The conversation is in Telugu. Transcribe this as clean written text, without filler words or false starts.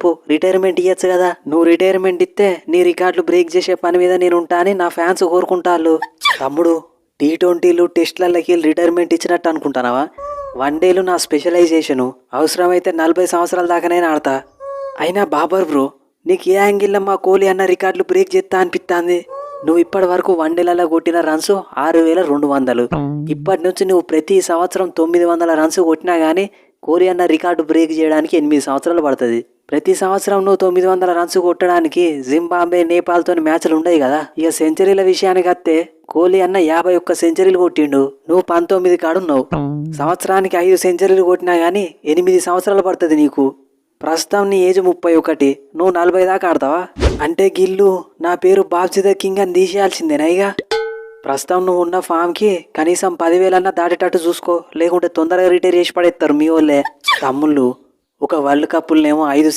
చెప్పు, రిటైర్మెంట్ ఇయ్యచ్చు కదా. నువ్వు రిటైర్మెంట్ ఇస్తే నీ రికార్డులు బ్రేక్ చేసే పని మీద నేను ఉంటా అని నా ఫ్యాన్స్ కోరుకుంటాళ్ళు. తమ్ముడు, T20లు టెస్ట్లకి రిటైర్మెంట్ ఇచ్చినట్టు అనుకుంటానావా? వన్డేలు నా స్పెషలైజేషను. అవసరమైతే 40 సంవత్సరాల దాకానైనా ఆడతా. అయినా బాబర్ బ్రో, నీకు ఏ యాంగిల్లో మా కోహ్లీ అన్న రికార్డులు బ్రేక్ చేస్తా అనిపిస్తుంది? నువ్వు ఇప్పటి వరకు వన్డేలలో కొట్టిన రన్స్ 6200. ఇప్పటి నుంచి నువ్వు ప్రతి సంవత్సరం 900 రన్స్ కొట్టినా కానీ కోహ్లీ అన్న రికార్డు బ్రేక్ చేయడానికి 8 సంవత్సరాలు పడుతుంది. ప్రతి సంవత్సరం నువ్వు 900 రన్స్ కొట్టడానికి జింబాబే, నేపాల్తో మ్యాచ్లు ఉండవు కదా. ఇక సెంచరీల విషయానికి వస్తే కోహ్లీ అన్న 51 సెంచరీలు కొట్టిండు, నువ్వు 19 కాడున్నావు. సంవత్సరానికి 5 సెంచరీలు కొట్టినా కానీ 8 సంవత్సరాలు పడుతుంది నీకు. ప్రస్తుతం నీ ఏజ్ 31, నువ్వు 40 దాకా ఆడతావా? అంటే గిల్లు నా పేరు బాబ్జీ ద కింగ్ అని తీసేయాల్సిందేనా? ఇక ప్రస్తుతం నువ్వు ఉన్న ఫామ్కి కనీసం 10,000 దాటేటట్టు చూసుకో, లేకుంటే తొందరగా రిటైర్ చేసి పడేస్తారు మీ వాళ్ళే. తమ్ముళ్ళు, ఒక వరల్డ్ కప్పులనేమో 5